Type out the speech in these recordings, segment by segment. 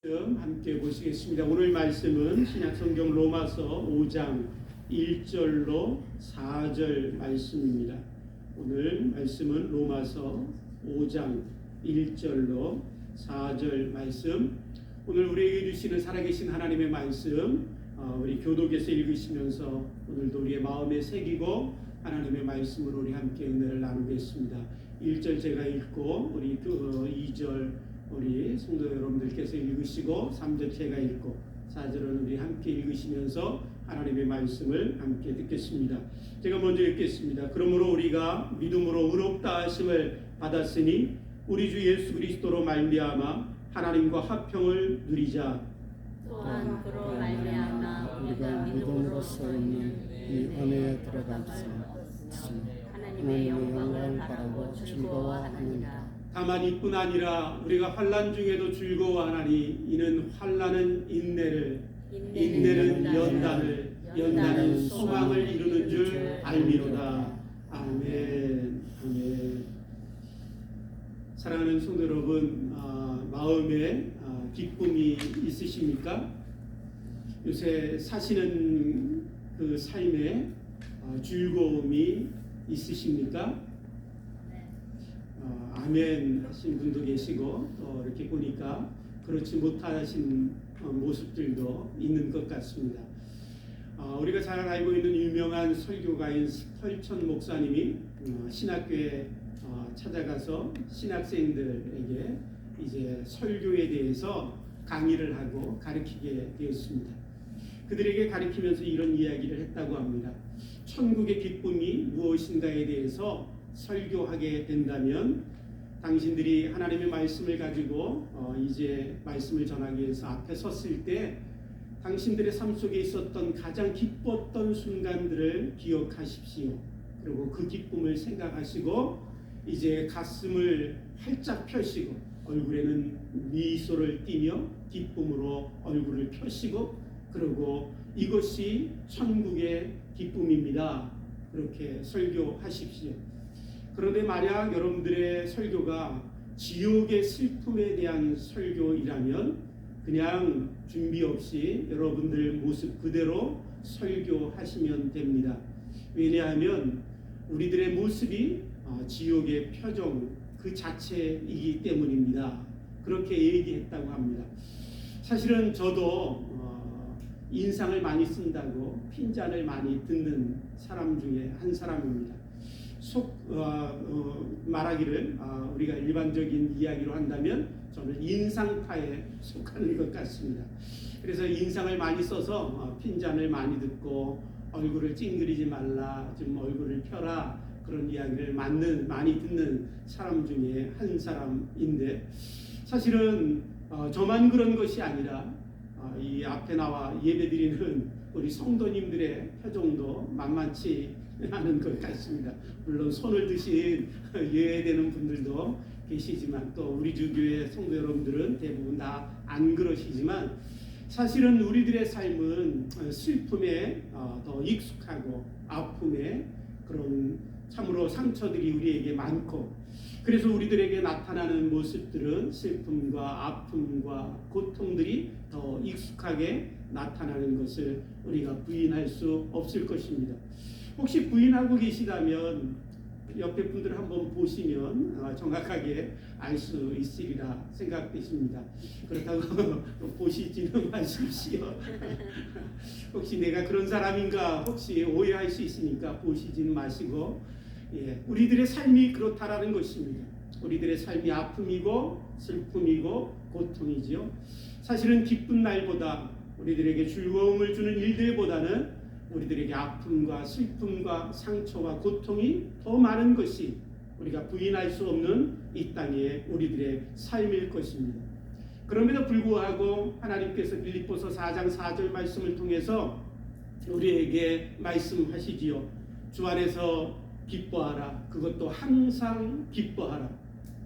함께 보시겠습니다. 오늘 말씀은 신약성경 로마서 5장 1절로 4절 말씀입니다. 오늘 말씀은 로마서 5장 1절로 4절 말씀. 오늘 우리에게 주시는 살아계신 하나님의 말씀, 우리 교독에서 읽으시면서 오늘도 우리의 마음에 새기고 하나님의 말씀으로 우리 함께 은혜를 나누겠습니다. 1절 제가 읽고 우리 2절 우리 성도 여러분들께서 읽으시고 3절 제가 읽고 4절은 우리 함께 읽으시면서 하나님의 말씀을 함께 듣겠습니다. 제가 먼저 읽겠습니다. 그러므로 우리가 믿음으로 의롭다 하심을 받았으니 우리 주 예수 그리스도로 말미암아 하나님과 화평을 누리자. 또한 그로 말미암아 우리가 믿음으로써 있는 이 은혜에 들어갈 수 있으며 하나님의 영광을 바라고 즐거워하느니라. 다만 이뿐 아니라 우리가 환난 중에도 즐거워하나니 이는 환난은 인내를, 인내는 연단을, 연단은 소망을 이루는 줄 알미로다. 아멘. 아멘. 사랑하는 성도 여러분, 마음에 기쁨이 있으십니까? 요새 사시는 그 삶에 즐거움이 있으십니까? 아멘 하신 분도 계시고 또 이렇게 보니까 그렇지 못하신 모습들도 있는 것 같습니다. 우리가 잘 알고 있는 유명한 설교가인 스펄천 목사님이 신학교에 찾아가서 신학생들에게 이제 설교에 대해서 강의를 하고 가르치게 되었습니다. 그들에게 가르치면서 이런 이야기를 했다고 합니다. 천국의 기쁨이 무엇인가에 대해서 설교하게 된다면 당신들이 하나님의 말씀을 가지고 이제 말씀을 전하기 위해서 앞에 섰을 때 당신들의 삶 속에 있었던 가장 기뻤던 순간들을 기억하십시오. 그리고 그 기쁨을 생각하시고 이제 가슴을 활짝 펴시고 얼굴에는 미소를 띠며 기쁨으로 얼굴을 펴시고 그리고 이것이 천국의 기쁨입니다. 그렇게 설교하십시오. 그런데 만약 여러분들의 설교가 지옥의 슬픔에 대한 설교이라면 그냥 준비 없이 여러분들 모습 그대로 설교하시면 됩니다. 왜냐하면 우리들의 모습이 지옥의 표정 그 자체이기 때문입니다. 그렇게 얘기했다고 합니다. 사실은 저도 인상을 많이 쓴다고 핀잔을 많이 듣는 사람 중에 한 사람입니다. 말하기를 우리가 일반적인 이야기로 한다면 저는 인상파에 속하는 것 같습니다. 그래서 인상을 많이 써서 핀잔을 많이 듣고 얼굴을 찡그리지 말라, 좀 얼굴을 펴라 그런 이야기를 많이 듣는 사람 중에 한 사람인데 사실은 저만 그런 것이 아니라 이 앞에 나와 예배드리는 우리 성도님들의 표정도 만만치 않은 것 같습니다. 물론 손을 드신 예외되는 분들도 계시지만 또 우리 주교회 성도 여러분들은 대부분 다 안 그러시지만 사실은 우리들의 삶은 슬픔에 더 익숙하고 아픔에 그런 참으로 상처들이 우리에게 많고 그래서 우리들에게 나타나는 모습들은 슬픔과 아픔과 고통들이 더 익숙하게 나타나는 것을 우리가 부인할 수 없을 것입니다. 혹시 부인하고 계시다면 옆에 분들 한번 보시면 정확하게 알 수 있으리라 생각되십니다. 그렇다고 보시지는 마십시오. 혹시 내가 그런 사람인가 혹시 오해할 수 있으니까 보시지는 마시고 우리들의 삶이 그렇다라는 것입니다. 우리들의 삶이 아픔이고 슬픔이고 고통이지요. 사실은 기쁜 날보다 우리들에게 즐거움을 주는 일들보다는 우리들에게 아픔과 슬픔과 상처와 고통이 더 많은 것이 우리가 부인할 수 없는 이 땅의 우리들의 삶일 것입니다. 그럼에도 불구하고 하나님께서 빌립보서 4장 4절 말씀을 통해서 우리에게 말씀하시지요. 주 안에서 기뻐하라. 그것도 항상 기뻐하라.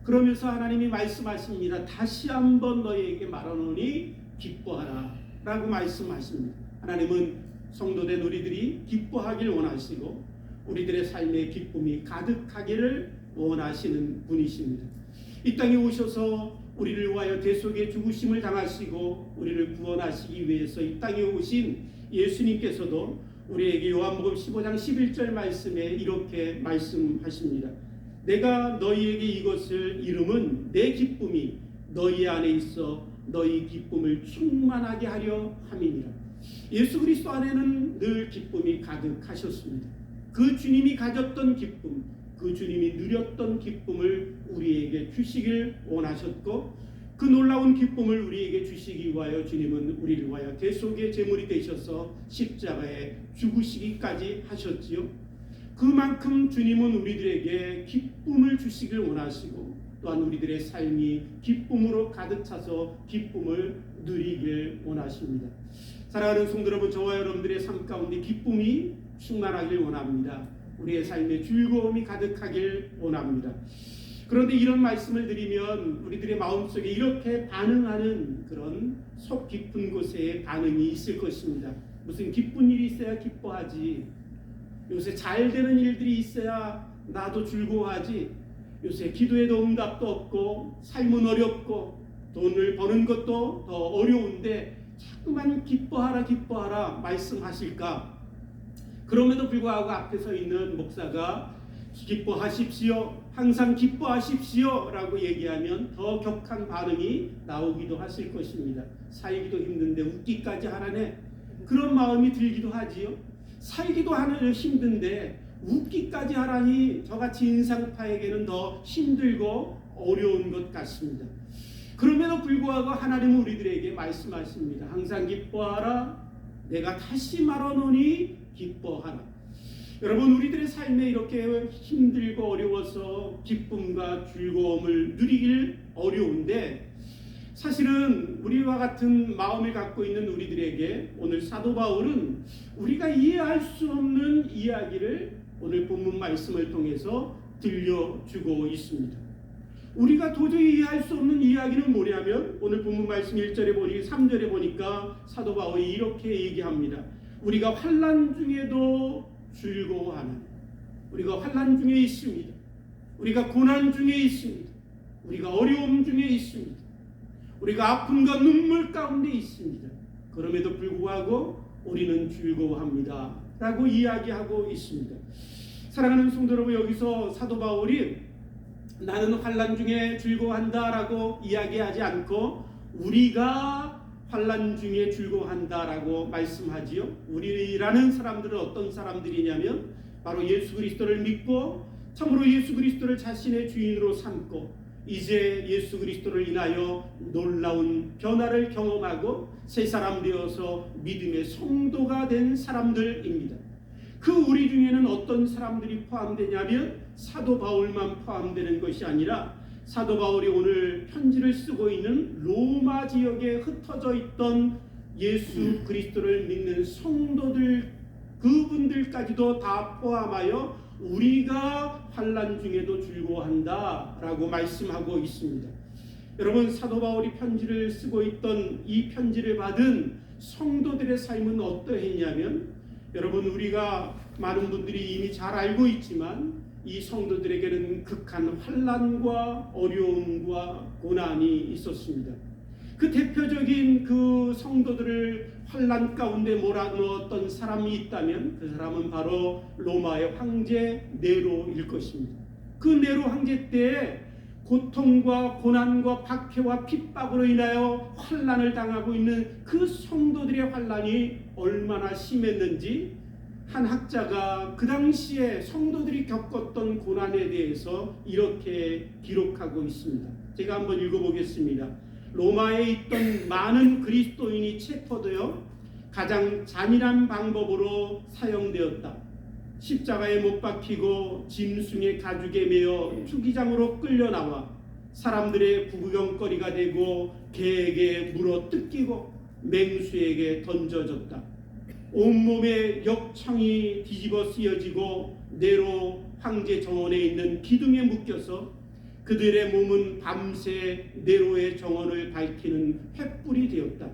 그러면서 하나님이 말씀하십니다. 다시 한번 너희에게 말하노니 기뻐하라 라고 말씀하십니다. 하나님은 성도된 우리들이 기뻐하길 원하시고 우리들의 삶의 기쁨이 가득하기를 원하시는 분이십니다. 이 땅에 오셔서 우리를 위하여 대속의 죽으심을 당하시고 우리를 구원하시기 위해서 이 땅에 오신 예수님께서도 우리에게 요한복음 15장 11절 말씀에 이렇게 말씀하십니다. 내가 너희에게 이것을 이름은 내 기쁨이 너희 안에 있어 너희 기쁨을 충만하게 하려 함이니라. 예수 그리스도 안에는 늘 기쁨이 가득하셨습니다. 그 주님이 가졌던 기쁨, 그 주님이 누렸던 기쁨을 우리에게 주시길 원하셨고, 그 놀라운 기쁨을 우리에게 주시기 위하여 주님은 우리를 위하여 대속의 제물이 되셔서 십자가에 죽으시기까지 하셨지요. 그만큼 주님은 우리들에게 기쁨을 주시길 원하시고, 또한 우리들의 삶이 기쁨으로 가득 차서 기쁨을 누리길 원하십니다. 사랑하는 성도 여러분, 저와 여러분들의 삶 가운데 기쁨이 충만하길 원합니다. 우리의 삶에 즐거움이 가득하길 원합니다. 그런데 이런 말씀을 드리면 우리들의 마음속에 이렇게 반응하는 그런 속 깊은 곳에 반응이 있을 것입니다. 무슨 기쁜 일이 있어야 기뻐하지, 요새 잘 되는 일들이 있어야 나도 즐거워하지, 요새 기도에도 응답도 없고 삶은 어렵고 돈을 버는 것도 더 어려운데 자꾸만 기뻐하라 말씀하실까? 그럼에도 불구하고 앞에 서 있는 목사가 기뻐하십시오, 항상 기뻐하십시오 라고 얘기하면 더 격한 반응이 나오기도 하실 것입니다. 살기도 힘든데 웃기까지 하라네, 그런 마음이 들기도 하지요. 살기도 하는 힘든데 웃기까지 하라니 저같이 인상파에게는 더 힘들고 어려운 것 같습니다. 그럼에도 불구하고 하나님은 우리들에게 말씀하십니다. 항상 기뻐하라, 내가 다시 말하노니 기뻐하라. 여러분, 우리들의 삶에 이렇게 힘들고 어려워서 기쁨과 즐거움을 누리길 어려운데, 사실은 우리와 같은 마음을 갖고 있는 우리들에게 오늘 사도 바울은 우리가 이해할 수 없는 이야기를 오늘 본문 말씀을 통해서 들려주고 있습니다. 우리가 도저히 이해할 수 없는 이야기는 뭐냐면, 오늘 본문 말씀 1절에 보니 3절에 보니까 사도 바울이 이렇게 얘기합니다. 우리가 환난 중에도 즐거워하는, 우리가 환난 중에 있습니다. 우리가 고난 중에 있습니다. 우리가 어려움 중에 있습니다. 우리가 아픔과 눈물 가운데 있습니다. 그럼에도 불구하고 우리는 즐거워합니다 라고 이야기하고 있습니다. 사랑하는 성도 여러분, 여기서 사도 바울이 나는 환난 중에 즐거워한다 라고 이야기하지 않고 우리가 환난 중에 즐거워한다 라고 말씀하지요. 우리라는 사람들은 어떤 사람들이냐면 바로 예수 그리스도를 믿고 참으로 예수 그리스도를 자신의 주인으로 삼고 이제 예수 그리스도를 인하여 놀라운 변화를 경험하고 새 사람 되어서 믿음의 성도가 된 사람들입니다. 그 우리 중에는 어떤 사람들이 포함되냐면 사도 바울만 포함되는 것이 아니라 사도 바울이 오늘 편지를 쓰고 있는 로마 지역에 흩어져 있던 예수 그리스도를 믿는 성도들, 그분들까지도 다 포함하여 우리가 환난 중에도 즐거워한다 라고 말씀하고 있습니다. 여러분, 사도 바울이 편지를 쓰고 있던 이 편지를 받은 성도들의 삶은 어떠했냐면, 여러분, 우리가 많은 분들이 이미 잘 알고 있지만 이 성도들에게는 극한 환난과 어려움과 고난이 있었습니다. 그 대표적인 그 성도들을 환난 가운데 몰아넣었던 사람이 있다면 그 사람은 바로 로마의 황제 네로일 것입니다. 그 네로 황제 때에 고통과 고난과 박해와 핍박으로 인하여 환난을 당하고 있는 그 성도들의 환난이 얼마나 심했는지 한 학자가 그 당시에 성도들이 겪었던 고난에 대해서 이렇게 기록하고 있습니다. 제가 한번 읽어보겠습니다. 로마에 있던 많은 그리스도인이 체포되어 가장 잔인한 방법으로 사형되었다. 십자가에 못 박히고 짐승의 가죽에 매어 투기장으로 끌려나와 사람들의 구경거리가 되고 개에게 물어 뜯기고 맹수에게 던져졌다. 온몸에 역청이 뒤집어 쓰여지고 네로 황제 정원에 있는 기둥에 묶여서 그들의 몸은 밤새 네로의 정원을 밝히는 횃불이 되었다.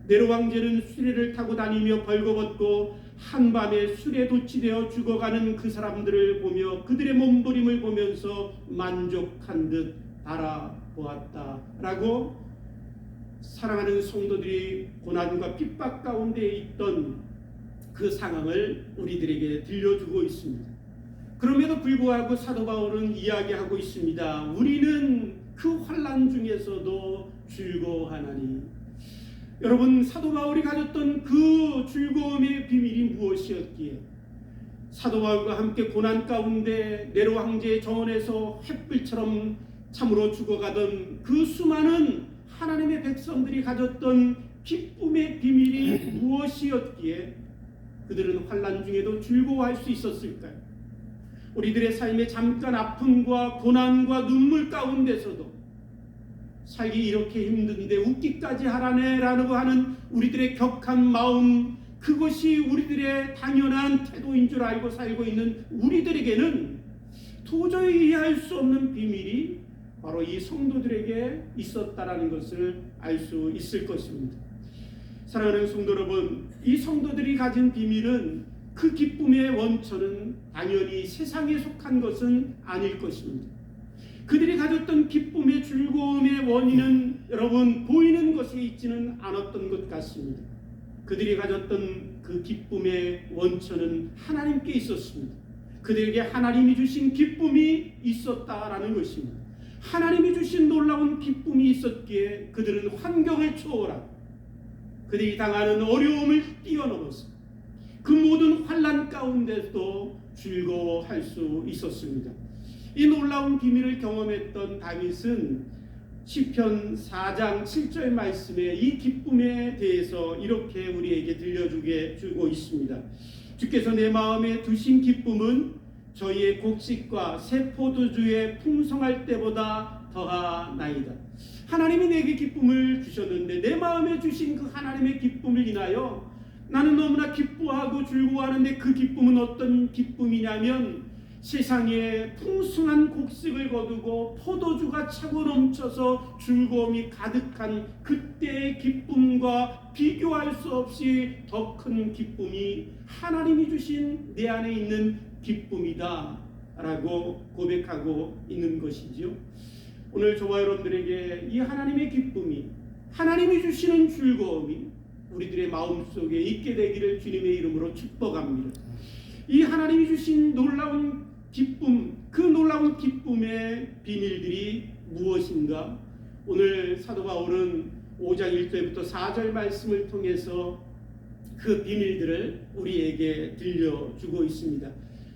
네로 황제는 수레를 타고 다니며 벌거벗고 한밤에 술에 도취되어 죽어가는 그 사람들을 보며 그들의 몸부림을 보면서 만족한 듯 바라보았다. 보았다라고 사랑하는 성도들이 고난과 핍박 가운데 있던 그 상황을 우리들에게 들려주고 있습니다. 그럼에도 불구하고 사도 바울은 이야기하고 있습니다. 우리는 그 환난 중에서도 즐거워하나니. 여러분, 사도 바울이 가졌던 그 즐거움의 비밀이 무엇이었기에 사도 바울과 함께 고난 가운데 네로 황제의 정원에서 햇불처럼 참으로 죽어가던 그 수많은 하나님의 백성들이 가졌던 기쁨의 비밀이 무엇이었기에 그들은 환난 중에도 즐거워할 수 있었을까요? 우리들의 삶에 잠깐 아픔과 고난과 눈물 가운데서도 살기 이렇게 힘든데 웃기까지 하라네라고 하는 우리들의 격한 마음, 그것이 우리들의 당연한 태도인 줄 알고 살고 있는 우리들에게는 도저히 이해할 수 없는 비밀이 바로 이 성도들에게 있었다라는 것을 알 수 있을 것입니다. 사랑하는 성도 여러분, 이 성도들이 가진 비밀은, 그 기쁨의 원천은 당연히 세상에 속한 것은 아닐 것입니다. 그들이 가졌던 기쁨의 즐거움의 원인은 여러분 보이는 것에 있지는 않았던 것 같습니다. 그들이 가졌던 그 기쁨의 원천은 하나님께 있었습니다. 그들에게 하나님이 주신 기쁨이 있었다라는 것입니다. 하나님이 주신 놀라운 기쁨이 있었기에 그들은 환경을 초월하고 그들이 당하는 어려움을 뛰어넘어서 그 모든 환난 가운데도 즐거워할 수 있었습니다. 이 놀라운 비밀을 경험했던 다윗은 시편 4장 7절 말씀에 이 기쁨에 대해서 이렇게 우리에게 들려주고 있습니다. 주께서 내 마음에 두신 기쁨은 저희의 곡식과 새 포도주의 풍성할 때보다 더하나이다. 하나님이 내게 기쁨을 주셨는데 내 마음에 주신 그 하나님의 기쁨을 인하여 나는 너무나 기뻐하고 즐거워하는데, 그 기쁨은 어떤 기쁨이냐면 세상에 풍성한 곡식을 거두고 포도주가 차고 넘쳐서 즐거움이 가득한 그때의 기쁨과 비교할 수 없이 더 큰 기쁨이 하나님이 주신 내 안에 있는 기쁨이다 라고 고백하고 있는 것이지요. 오늘 저와 여러분들에게 이 하나님의 기쁨이, 하나님이 주시는 즐거움이 우리들의 마음속에 있게 되기를 주님의 이름으로 축복합니다. 이 하나님이 주신 놀라운 기쁨, 그 놀라운 기쁨의 비밀들이 무엇인가? 오늘 사도 바울은 5장 1절부터 4절 말씀을 통해서 그 비밀들을 우리에게 들려주고 있습니다.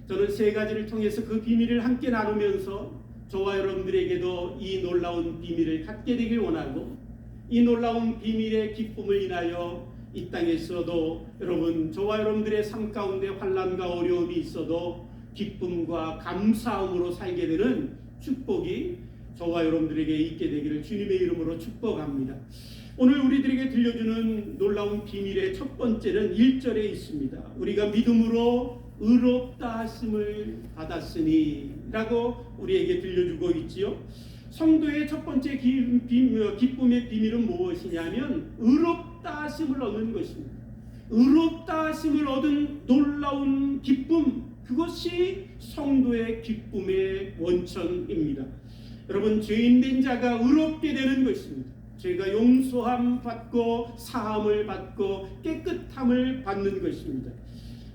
저는 세 가지를 통해서 그 비밀을 함께 나누면서 저와 여러분들에게도 이 놀라운 비밀을 갖게 되길 원하고, 이 놀라운 비밀의 기쁨을 인하여 이 땅에서도 여러분, 저와 여러분들의 삶 가운데 환난과 어려움이 있어도 기쁨과 감사함으로 살게 되는 축복이 저와 여러분들에게 있게 되기를 주님의 이름으로 축복합니다. 오늘 우리들에게 들려주는 놀라운 비밀의 첫 번째는 1절에 있습니다. 우리가 믿음으로 의롭다 하심을 받았으니 라고 우리에게 들려주고 있지요. 성도의 첫 번째 기쁨의 비밀은 무엇이냐면 의롭다 하심을 얻는 것입니다. 의롭다 하심을 얻은 놀라운 기쁨, 그것이 성도의 기쁨의 원천입니다. 여러분, 죄인된 자가 의롭게 되는 것입니다. 죄가 용서함 받고 사함을 받고 깨끗함을 받는 것입니다.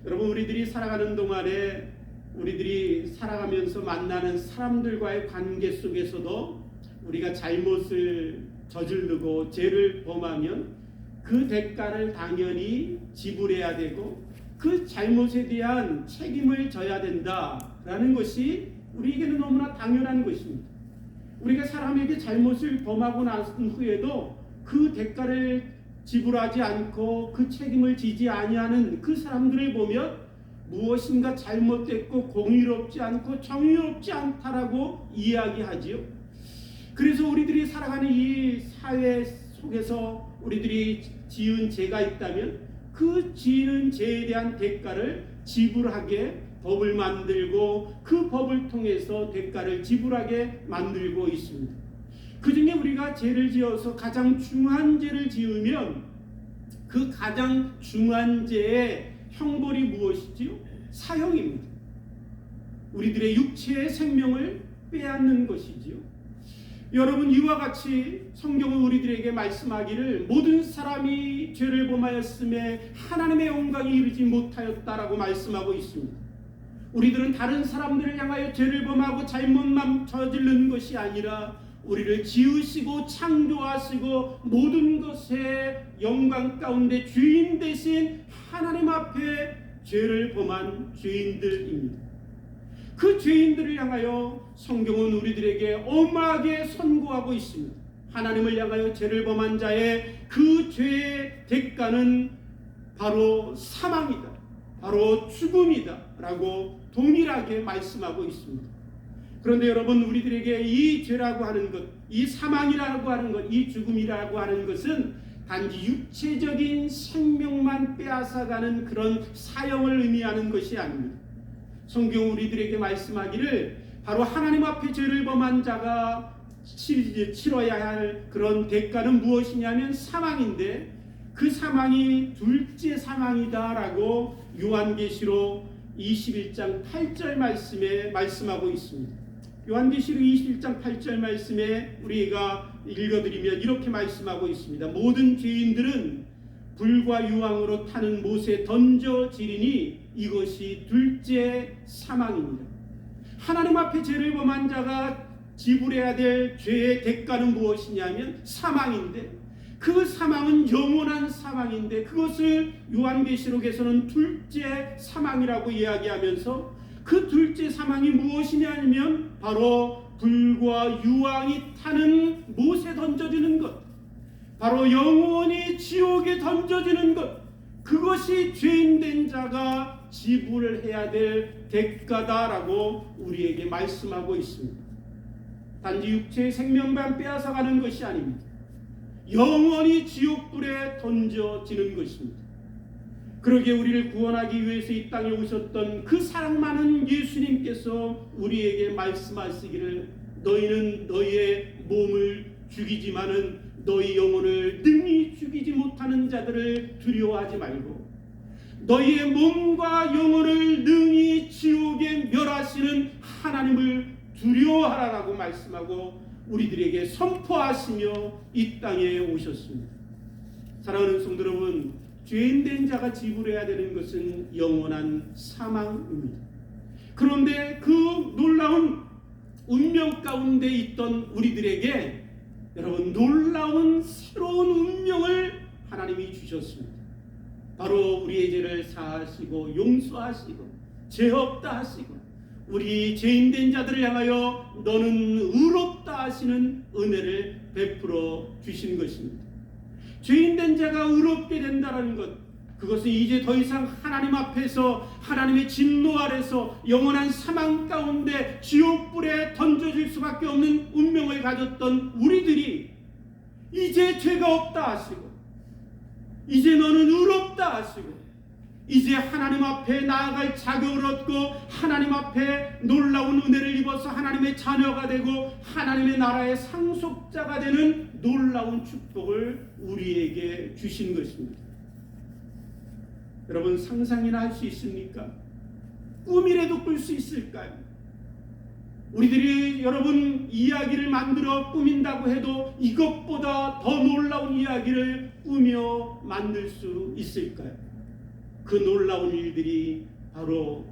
여러분, 우리들이 살아가는 동안에 우리들이 살아가면서 만나는 사람들과의 관계 속에서도 우리가 잘못을 저지르고 죄를 범하면 그 대가를 당연히 지불해야 되고 그 잘못에 대한 책임을 져야 된다라는 것이 우리에게는 너무나 당연한 것입니다. 우리가 사람에게 잘못을 범하고 난 후에도 그 대가를 지불하지 않고 그 책임을 지지 아니하는 그 사람들을 보면 무엇인가 잘못됐고 공의롭지 않고 정의롭지 않다라고 이야기하지요. 그래서 우리들이 살아가는 이 사회 속에서 우리들이 지은 죄가 있다면 그 지은 죄에 대한 대가를 지불하게 법을 만들고 그 법을 통해서 대가를 지불하게 만들고 있습니다. 그 중에 우리가 죄를 지어서 가장 중한 죄를 지으면 그 가장 중한 죄의 형벌이 무엇이지요? 사형입니다. 우리들의 육체의 생명을 빼앗는 것이지요. 여러분, 이와 같이 성경은 우리들에게 말씀하기를 모든 사람이 죄를 범하였음에 하나님의 영광이 이르지 못하였다라고 말씀하고 있습니다. 우리들은 다른 사람들을 향하여 죄를 범하고 잘못만 저지르는 것이 아니라 우리를 지으시고 창조하시고 모든 것의 영광 가운데 주인 되신 하나님 앞에 죄를 범한 죄인들입니다. 그 죄인들을 향하여 성경은 우리들에게 엄하게 선고하고 있습니다. 하나님을 향하여 죄를 범한 자의 그 죄의 대가는 바로 사망이다, 바로 죽음이다 라고 동일하게 말씀하고 있습니다. 그런데 여러분, 우리들에게 이 죄라고 하는 것, 이 사망이라고 하는 것, 이 죽음이라고 하는 것은 단지 육체적인 생명만 빼앗아가는 그런 사형을 의미하는 것이 아닙니다. 성경 우리들에게 말씀하기를 바로 하나님 앞에 죄를 범한 자가 치러야 할 그런 대가는 무엇이냐면 사망인데, 그 사망이 둘째 사망이다라고 요한계시록 21장 8절 말씀에 말씀하고 있습니다. 요한계시록 21장 8절 말씀에 우리가 읽어드리면 이렇게 말씀하고 있습니다. 모든 죄인들은 불과 유황으로 타는 못에 던져지리니 이것이 둘째 사망입니다. 하나님 앞에 죄를 범한 자가 지불해야 될 죄의 대가는 무엇이냐면 사망인데, 그 사망은 영원한 사망인데 그것을 요한계시록에서는 둘째 사망이라고 이야기하면서 그 둘째 사망이 무엇이냐면 바로 불과 유황이 타는 못에 던져지는 것, 바로 영원히 지옥에 던져지는 것, 그것이 죄인된 자가 지불을 해야 될 대가다라고 우리에게 말씀하고 있습니다. 단지 육체의 생명만 빼앗아가는 것이 아닙니다. 영원히 지옥불에 던져지는 것입니다. 그러기에 우리를 구원하기 위해서 이 땅에 오셨던 그 사랑 많은 예수님께서 우리에게 말씀하시기를 너희는 너희의 몸을 죽이지만은 너희 영혼을 능히 죽이지 못하는 자들을 두려워하지 말고 너희의 몸과 영혼을 능히 지옥에 멸하시는 하나님을 두려워하라라고 말씀하고 우리들에게 선포하시며 이 땅에 오셨습니다. 사랑하는 성도 여러분, 죄인된 자가 지불해야 되는 것은 영원한 사망입니다. 그런데 그 놀라운 운명 가운데 있던 우리들에게 여러분, 놀라운 새로운 운명을 하나님이 주셨습니다. 바로 우리의 죄를 사하시고 용서하시고 죄 없다 하시고 우리 죄인된 자들을 향하여 너는 의롭다 하시는 은혜를 베풀어 주신 것입니다. 죄인된 자가 의롭게 된다는 것, 그것은 이제 더 이상 하나님 앞에서 하나님의 진노 아래서 영원한 사망 가운데 지옥불에 던져질 수밖에 없는 운명을 가졌던 우리들이 이제 죄가 없다 하시고 이제 너는 의롭다 하시고 이제 하나님 앞에 나아갈 자격을 얻고 하나님 앞에 놀라운 은혜를 입어서 하나님의 자녀가 되고 하나님의 나라의 상속자가 되는 놀라운 축복을 우리에게 주신 것입니다. 여러분, 상상이나 할 수 있습니까? 꿈이라도 꿀 수 있을까요? 우리들이 여러분 이야기를 만들어 꾸민다고 해도 이것보다 더 놀라운 이야기를 꾸며 만들 수 있을까요? 그 놀라운 일들이 바로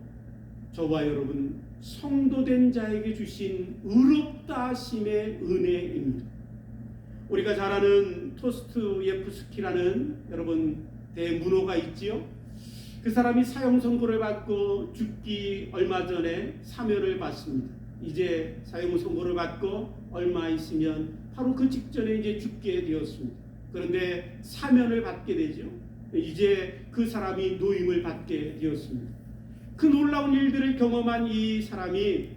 저와 여러분 성도된 자에게 주신 의롭다 하심의 은혜입니다. 우리가 잘 아는 토스토예프스키라는 여러분 대문호가 있지요. 그 사람이 사형 선고를 받고 죽기 얼마 전에 사면을 받습니다. 이제 사형 선고를 받고 얼마 있으면 바로 그 직전에 이제 죽게 되었습니다. 그런데 사면을 받게 되죠. 이제 그 사람이 노임을 받게 되었습니다. 그 놀라운 일들을 경험한 이 사람이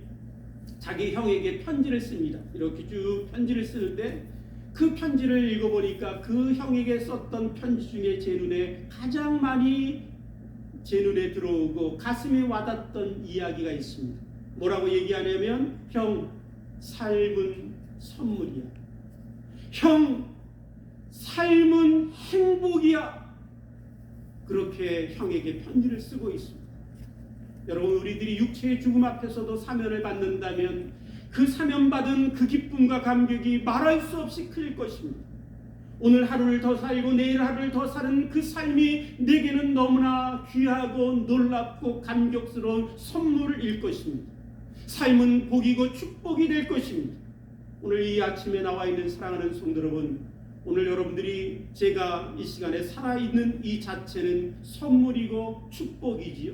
자기 형에게 편지를 씁니다. 이렇게 쭉 편지를 쓰는데 그 편지를 읽어보니까 그 형에게 썼던 편지 중에 제 눈에 가장 많이 제 눈에 들어오고 가슴에 와닿던 이야기가 있습니다. 뭐라고 얘기하냐면 형, 삶은 선물이야. 형, 삶은 행복이야. 그렇게 형에게 편지를 쓰고 있습니다. 여러분, 우리들이 육체의 죽음 앞에서도 사면을 받는다면 그 사면받은 그 기쁨과 감격이 말할 수 없이 클 것입니다. 오늘 하루를 더 살고 내일 하루를 더 사는 그 삶이 내게는 너무나 귀하고 놀랍고 감격스러운 선물일 것입니다. 삶은 복이고 축복이 될 것입니다. 오늘 이 아침에 나와 있는 사랑하는 성도 여러분, 오늘 여러분들이 제가 이 시간에 살아있는 이 자체는 선물이고 축복이지요.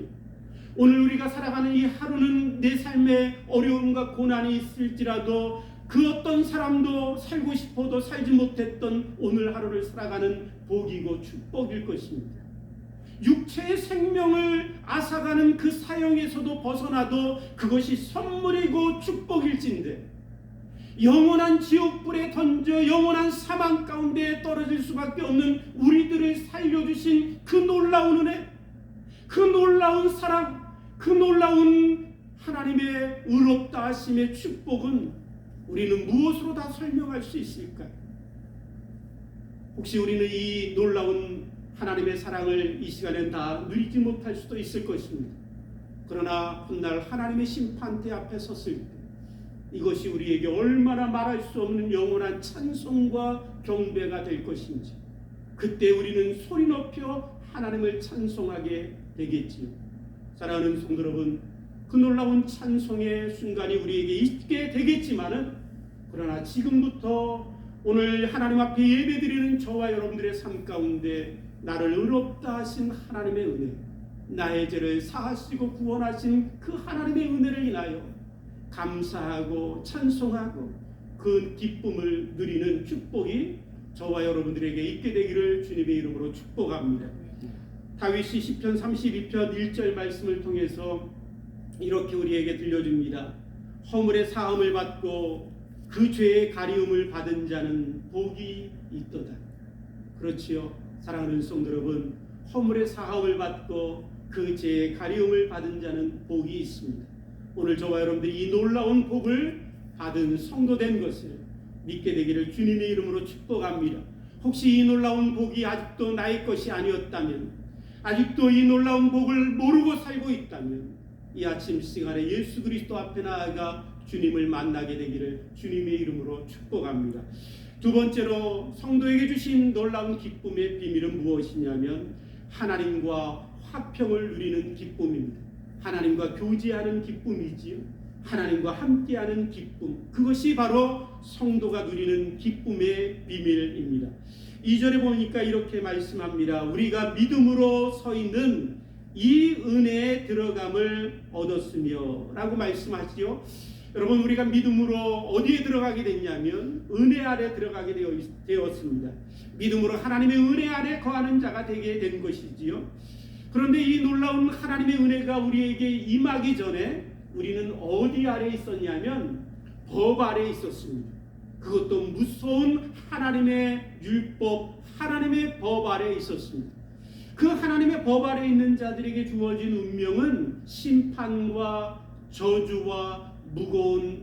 오늘 우리가 살아가는 이 하루는 내 삶에 어려움과 고난이 있을지라도 그 어떤 사람도 살고 싶어도 살지 못했던 오늘 하루를 살아가는 복이고 축복일 것입니다. 육체의 생명을 앗아가는 그 사형에서도 벗어나도 그것이 선물이고 축복일진데, 영원한 지옥불에 던져 영원한 사망 가운데 떨어질 수밖에 없는 우리들을 살려주신 그 놀라운 은혜, 그 놀라운 사랑, 그 놀라운 하나님의 의롭다 하심의 축복은 우리는 무엇으로 다 설명할 수 있을까요? 혹시 우리는 이 놀라운 하나님의 사랑을 이 시간에 다 누리지 못할 수도 있을 것입니다. 그러나 훗날 하나님의 심판대 앞에 섰을 때 이것이 우리에게 얼마나 말할 수 없는 영원한 찬송과 경배가 될 것인지, 그때 우리는 소리 높여 하나님을 찬송하게 되겠지요. 사랑하는 성도 여러분, 그 놀라운 찬송의 순간이 우리에게 있게 되겠지만은, 그러나 지금부터 오늘 하나님 앞에 예배드리는 저와 여러분들의 삶 가운데 나를 의롭다 하신 하나님의 은혜, 나의 죄를 사하시고 구원하신 그 하나님의 은혜를 인하여 감사하고 찬송하고 그 기쁨을 누리는 축복이 저와 여러분들에게 있게 되기를 주님의 이름으로 축복합니다. 다윗이 시편 32편 1절 말씀을 통해서 이렇게 우리에게 들려줍니다. 허물의 사함을 받고 그 죄의 가리움을 받은 자는 복이 있도다. 그렇지요, 사랑하는 성도 여러분, 허물의 사함을 받고 그 죄의 가리움을 받은 자는 복이 있습니다. 오늘 저와 여러분들이 이 놀라운 복을 받은 성도된 것을 믿게 되기를 주님의 이름으로 축복합니다. 혹시 이 놀라운 복이 아직도 나의 것이 아니었다면, 아직도 이 놀라운 복을 모르고 살고 있다면, 이 아침 시간에 예수 그리스도 앞에 나아가 주님을 만나게 되기를 주님의 이름으로 축복합니다. 두 번째로 성도에게 주신 놀라운 기쁨의 비밀은 무엇이냐면 하나님과 화평을 누리는 기쁨입니다. 하나님과 교제하는 기쁨이지요. 하나님과 함께하는 기쁨, 그것이 바로 성도가 누리는 기쁨의 비밀입니다. 2절에 보니까 이렇게 말씀합니다. 우리가 믿음으로 서 있는 이 은혜에 들어감을 얻었으며 라고 말씀하시죠. 여러분, 우리가 믿음으로 어디에 들어가게 됐냐면 은혜 아래 들어가게 되었습니다. 믿음으로 하나님의 은혜 아래 거하는 자가 되게 된 것이지요. 그런데 이 놀라운 하나님의 은혜가 우리에게 임하기 전에 우리는 어디 아래 있었냐면 법 아래 있었습니다. 그것도 무서운 하나님의 율법, 하나님의 법 아래 있었습니다. 그 하나님의 법 아래 있는 자들에게 주어진 운명은 심판과 저주와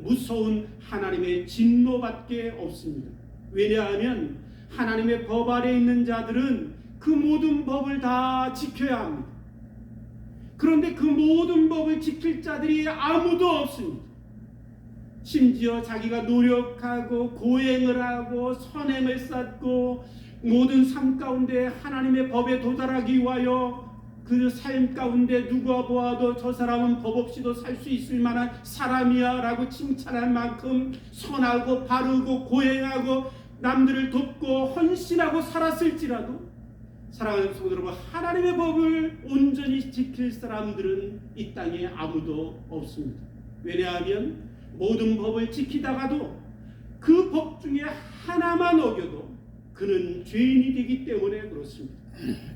무서운 하나님의 진노밖에 없습니다. 왜냐하면 하나님의 법 아래 있는 자들은 그 모든 법을 다 지켜야 합니다. 그런데 그 모든 법을 지킬 자들이 아무도 없습니다. 심지어 자기가 노력하고 고행을 하고 선행을 쌓고 모든 삶 가운데 하나님의 법에 도달하기 위하여 그 삶 가운데 누가 보아도 저 사람은 법 없이도 살 수 있을 만한 사람이야 라고 칭찬할 만큼 선하고 바르고 고행하고 남들을 돕고 헌신하고 살았을지라도, 사랑하는 성도 여러분, 하나님의 법을 온전히 지킬 사람들은 이 땅에 아무도 없습니다. 왜냐하면 모든 법을 지키다가도 그 법 중에 하나만 어겨도 그는 죄인이 되기 때문에 그렇습니다.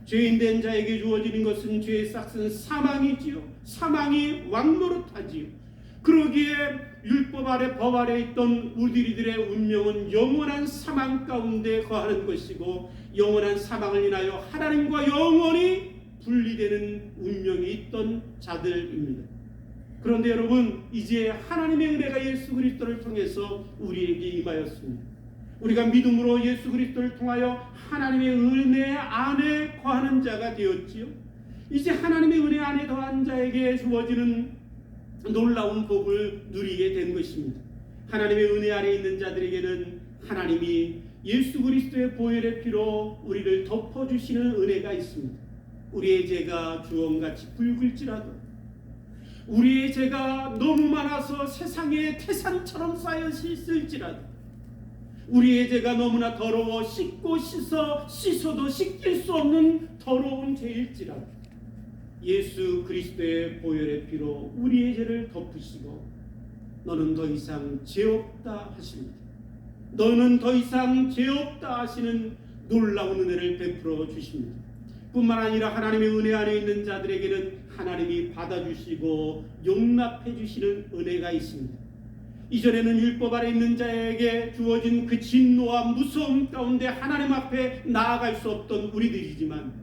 죄인된 자에게 주어지는 것은 죄의 싹은 사망이지요. 사망이 왕노릇하지요. 그러기에 율법 아래 법 아래 있던 우리들의 운명은 영원한 사망 가운데 거하는 것이고, 영원한 사망을 인하여 하나님과 영원히 분리되는 운명이 있던 자들입니다. 그런데 여러분, 이제 하나님의 은혜가 예수 그리스도를 통해서 우리에게 임하였습니다. 우리가 믿음으로 예수 그리스도를 통하여 하나님의 은혜 안에 거하는 자가 되었지요. 이제 하나님의 은혜 안에 거한 자에게 주어지는 놀라운 복을 누리게 된 것입니다. 하나님의 은혜 아래 있는 자들에게는 하나님이 예수 그리스도의 보혈의 피로 우리를 덮어주시는 은혜가 있습니다. 우리의 죄가 주홍같이 붉을지라도, 우리의 죄가 너무 많아서 세상에 태산처럼 쌓여 있을지라도, 우리의 죄가 너무나 더러워 씻고 씻어도 씻길 수 없는 더러운 죄일지라도 예수 그리스도의 보혈의 피로 우리의 죄를 덮으시고 너는 더 이상 죄 없다 하십니다. 너는 더 이상 죄 없다 하시는 놀라운 은혜를 베풀어 주십니다. 뿐만 아니라 하나님의 은혜 안에 있는 자들에게는 하나님이 받아주시고 용납해 주시는 은혜가 있습니다. 이전에는 율법 아래 있는 자에게 주어진 그 진노와 무서움 가운데 하나님 앞에 나아갈 수 없던 우리들이지만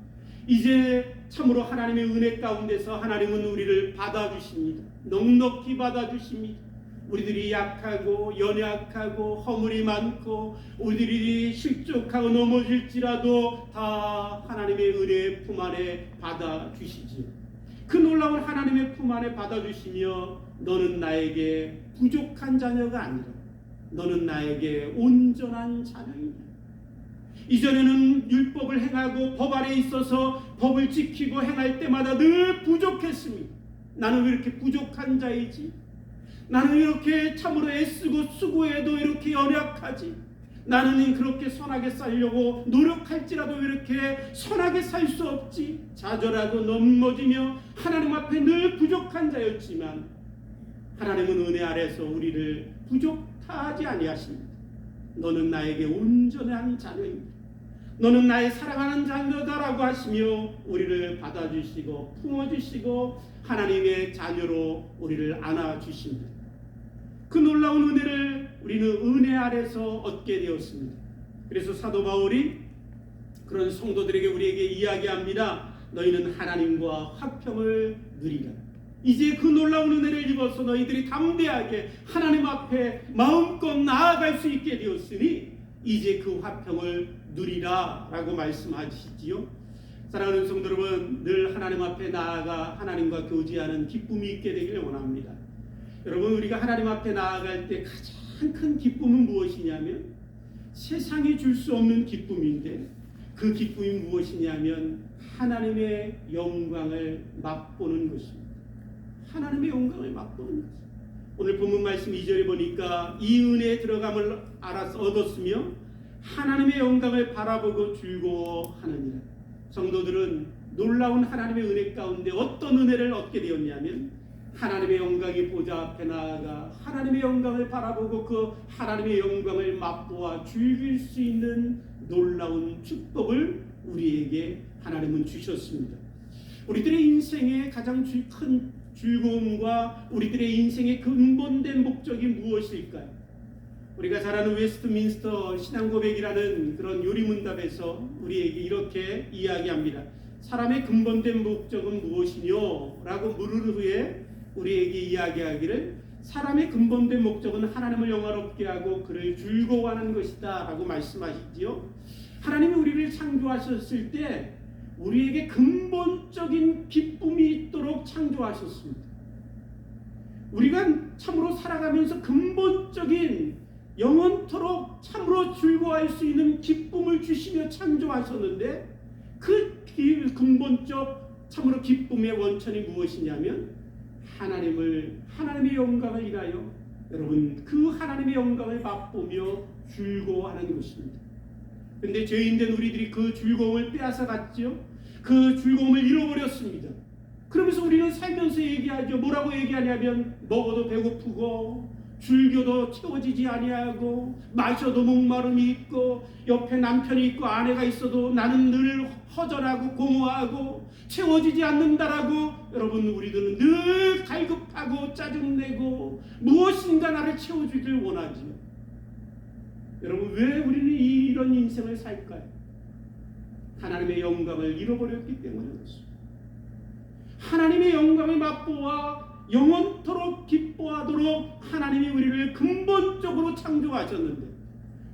이제 참으로 하나님의 은혜 가운데서 하나님은 우리를 받아주십니다. 넉넉히 받아주십니다. 우리들이 약하고 연약하고 허물이 많고 우리들이 실족하고 넘어질지라도 다 하나님의 은혜의 품 안에 받아주시지요. 그 놀라운 하나님의 품 안에 받아주시며 너는 나에게 부족한 자녀가 아니라 너는 나에게 온전한 자녀이다. 이전에는 율법을 행하고 법 아래 있어서 법을 지키고 행할 때마다 늘 부족했습니다. 나는 왜 이렇게 부족한 자이지? 나는 이렇게 참으로 애쓰고 수고해도 이렇게 연약하지? 나는 그렇게 선하게 살려고 노력할지라도 이렇게 선하게 살 수 없지? 좌절하고 넘어지며 하나님 앞에 늘 부족한 자였지만 하나님은 은혜 아래서 우리를 부족하지 아니하십니다. 너는 나에게 온전한 자녀입니다. 너는 나의 사랑하는 자녀다라고 하시며 우리를 받아주시고 품어주시고 하나님의 자녀로 우리를 안아주십니다. 그 놀라운 은혜를 우리는 은혜 아래서 얻게 되었습니다. 그래서 사도 바울이 그런 성도들에게 우리에게 이야기합니다. 너희는 하나님과 화평을 누리라. 이제 그 놀라운 은혜를 입어서 너희들이 담대하게 하나님 앞에 마음껏 나아갈 수 있게 되었으니 이제 그 화평을 누리라 라고 말씀하시지요. 사랑하는 성도 여러분, 늘 하나님 앞에 나아가 하나님과 교제하는 기쁨이 있게 되기를 원합니다. 여러분, 우리가 하나님 앞에 나아갈 때 가장 큰 기쁨은 무엇이냐면 세상이 줄 수 없는 기쁨인데 그 기쁨이 무엇이냐면 하나님의 영광을 맛보는 것입니다. 하나님의 영광을 맛보는 것입니다. 오늘 본문 말씀 2절에 보니까 이 은혜에 들어감을 알아서 얻었으며 하나님의 영광을 바라보고 즐거워하느니라. 성도들은 놀라운 하나님의 은혜 가운데 어떤 은혜를 얻게 되었냐면 하나님의 영광이 보좌 앞에 나아가 하나님의 영광을 바라보고 그 하나님의 영광을 맛보아 즐길 수 있는 놀라운 축복을 우리에게 하나님은 주셨습니다. 우리들의 인생의 가장 큰 즐거움과 우리들의 인생의 근본된 목적이 무엇일까요? 우리가 잘 아는 웨스트민스터 신앙고백이라는 그런 요리문답에서 우리에게 이렇게 이야기합니다. 사람의 근본된 목적은 무엇이뇨? 라고 물은 후에 우리에게 이야기하기를 사람의 근본된 목적은 하나님을 영화롭게 하고 그를 즐거워하는 것이다 라고 말씀하시지요. 하나님이 우리를 창조하셨을 때 우리에게 근본적인 기쁨이 있도록 창조하셨습니다. 우리가 참으로 살아가면서 근본적인 영원토록 참으로 즐거워할 수 있는 기쁨을 주시며 창조하셨는데 그 근본적 참으로 기쁨의 원천이 무엇이냐면 하나님의 영광을 인하여 여러분 그 하나님의 영광을 맛보며 즐거워하는 것입니다. 그런데 죄인된 우리들이 그 즐거움을 빼앗아갔죠. 그 즐거움을 잃어버렸습니다. 그러면서 우리는 살면서 얘기하죠. 뭐라고 얘기하냐면 먹어도 배고프고 즐겨도 채워지지 아니하고 마셔도 목마름이 있고 옆에 남편이 있고 아내가 있어도 나는 늘 허전하고 공허하고 채워지지 않는다라고 여러분 우리들은 늘 갈급하고 짜증내고 무엇인가 나를 채워주길 원하지요. 여러분 왜 우리는 이런 인생을 살까요? 하나님의 영광을 잃어버렸기 때문에 그렇습니다. 하나님의 영광을 맛보아 영원토록 기뻐하도록 하나님이 우리를 근본적으로 창조하셨는데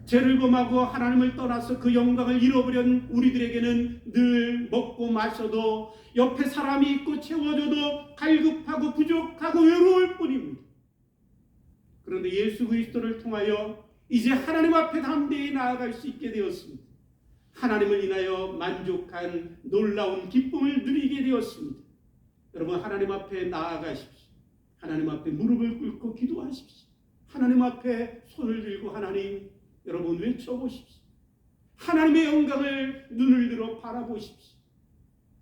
죄를 범하고 하나님을 떠나서 그 영광을 잃어버린 우리들에게는 늘 먹고 마셔도 옆에 사람이 있고 채워줘도 갈급하고 부족하고 외로울 뿐입니다. 그런데 예수 그리스도를 통하여 이제 하나님 앞에 담대히 나아갈 수 있게 되었습니다. 하나님을 인하여 만족한 놀라운 기쁨을 누리게 되었습니다. 여러분, 하나님 앞에 나아가십시오. 하나님 앞에 무릎을 꿇고 기도하십시오. 하나님 앞에 손을 들고 하나님, 여러분 외쳐보십시오. 하나님의 영광을 눈을 들어 바라보십시오.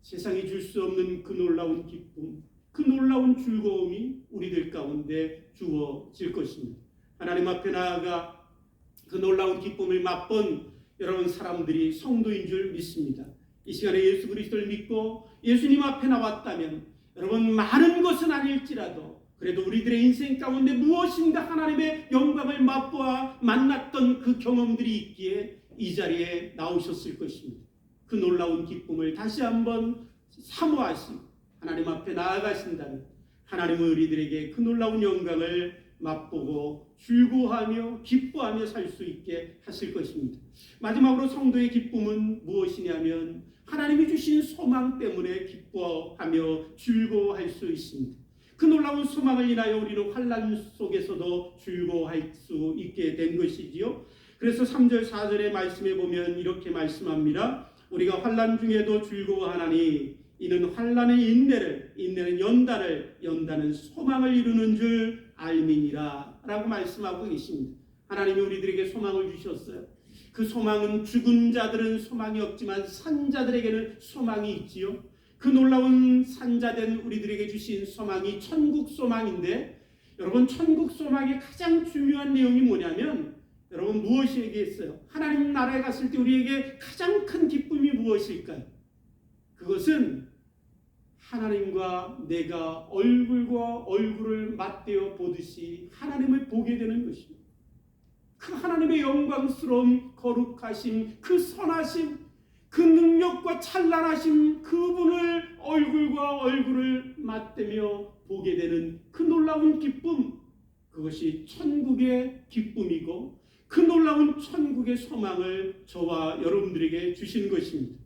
세상이 줄 수 없는 그 놀라운 기쁨, 그 놀라운 즐거움이 우리들 가운데 주어질 것입니다. 하나님 앞에 나아가 그 놀라운 기쁨을 맛본 여러분 사람들이 성도인 줄 믿습니다. 이 시간에 예수 그리스도를 믿고 예수님 앞에 나왔다면 여러분 많은 것은 아닐지라도 그래도 우리들의 인생 가운데 무엇인가 하나님의 영광을 맛보아 만났던 그 경험들이 있기에 이 자리에 나오셨을 것입니다. 그 놀라운 기쁨을 다시 한번 사모하시고 하나님 앞에 나아가신다면 하나님은 우리들에게 그 놀라운 영광을 맛보고 즐거워하며 기뻐하며 살 수 있게 하실 것입니다. 마지막으로 성도의 기쁨은 무엇이냐면 하나님이 주신 소망 때문에 기뻐하며 즐거워할 수 있습니다. 그 놀라운 소망을 인하여 우리는 환난 속에서도 즐거워할 수 있게 된 것이지요. 그래서 3절 4절의 말씀에 보면 이렇게 말씀합니다. 우리가 환난 중에도 즐거워하나니 이는 환난의 인내를, 인내는 연단을, 연단은 소망을 이루는 줄 알미니라 라고 말씀하고 계십니다. 하나님이 우리들에게 소망을 주셨어요. 그 소망은 죽은 자들은 소망이 없지만 산 자들에게는 소망이 있지요. 그 놀라운 산자된 우리들에게 주신 소망이 천국 소망인데, 여러분 천국 소망의 가장 중요한 내용이 뭐냐면 여러분 무엇이 얘기했어요? 하나님 나라에 갔을 때 우리에게 가장 큰 기쁨이 무엇일까요? 그것은 하나님과 내가 얼굴과 얼굴을 맞대어 보듯이 하나님을 보게 되는 것입니다. 그 하나님의 영광스러운 거룩하심, 그 선하심, 그 능력과 찬란하심, 그분을 얼굴과 얼굴을 맞대며 보게 되는 그 놀라운 기쁨, 그것이 천국의 기쁨이고 그 놀라운 천국의 소망을 저와 여러분들에게 주신 것입니다.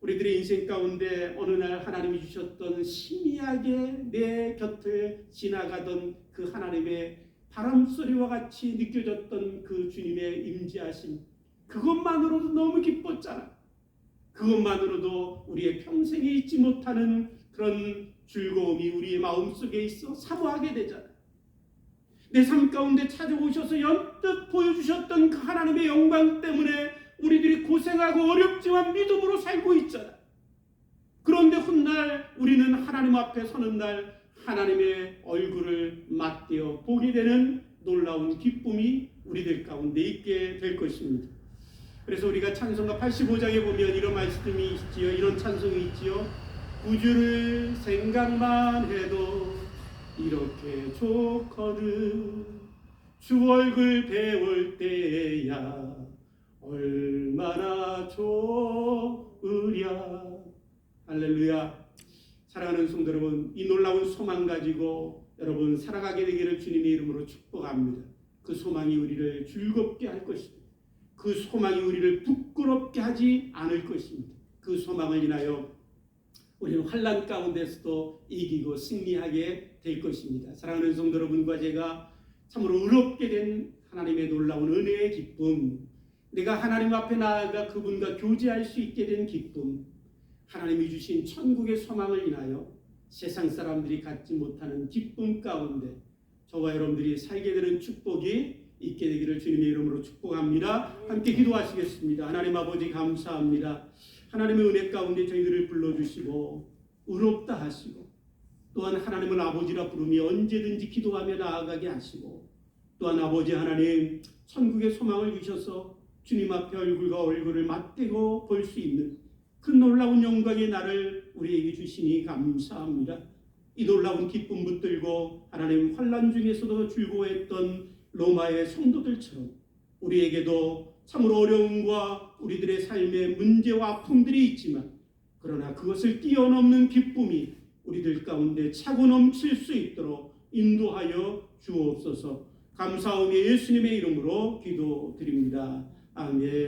우리들의 인생 가운데 어느 날 하나님이 주셨던 신비하게 내 곁을 지나가던 그 하나님의 바람소리와 같이 느껴졌던 그 주님의 임재하심, 그것만으로도 너무 기뻤잖아. 그것만으로도 우리의 평생에 잊지 못하는 그런 즐거움이 우리의 마음속에 있어 사모하게 되잖아. 내 삶 가운데 찾아오셔서 연뜻 보여주셨던 그 하나님의 영광 때문에 우리들이 고생하고 어렵지만 믿음으로 살고 있잖아. 그런데 훗날 우리는 하나님 앞에 서는 날 하나님의 얼굴을 맞대어 보게 되는 놀라운 기쁨이 우리들 가운데 있게 될 것입니다. 그래서 우리가 찬송가 85장에 보면 이런 말씀이 있지요. 이런 찬송이 있지요. 구주를 생각만 해도 이렇게 좋거든. 주 얼굴 배울 때야 얼마나 좋으랴. 할렐루야. 사랑하는 성도 여러분, 이 놀라운 소망 가지고 여러분 살아가게 되기를 주님의 이름으로 축복합니다. 그 소망이 우리를 즐겁게 할 것입니다. 그 소망이 우리를 부끄럽게 하지 않을 것입니다. 그 소망을 인하여 우리는 환난 가운데서도 이기고 승리하게 될 것입니다. 사랑하는 성도 여러분과 제가 참으로 의롭게 된 하나님의 놀라운 은혜의 기쁨, 내가 하나님 앞에 나아가 그분과 교제할 수 있게 된 기쁨, 하나님이 주신 천국의 소망을 인하여 세상 사람들이 갖지 못하는 기쁨 가운데 저와 여러분들이 살게 되는 축복이 있게 되기를 주님의 이름으로 축복합니다. 함께 기도하시겠습니다. 하나님 아버지 감사합니다. 하나님의 은혜 가운데 저희들을 불러주시고 의롭다 하시고 또한 하나님을 아버지라 부르며 언제든지 기도하며 나아가게 하시고 또한 아버지 하나님 천국의 소망을 주셔서 주님 앞에 얼굴과 얼굴을 맞대고 볼 수 있는 그 놀라운 영광의 날을 우리에게 주시니 감사합니다. 이 놀라운 기쁨 붙들고 하나님 환난 중에서도 즐거워했던 로마의 성도들처럼 우리에게도 참으로 어려움과 우리들의 삶의 문제와 아픔들이 있지만 그러나 그것을 뛰어넘는 기쁨이 우리들 가운데 차고 넘칠 수 있도록 인도하여 주옵소서. 감사하며 예수님의 이름으로 기도드립니다. 아멘.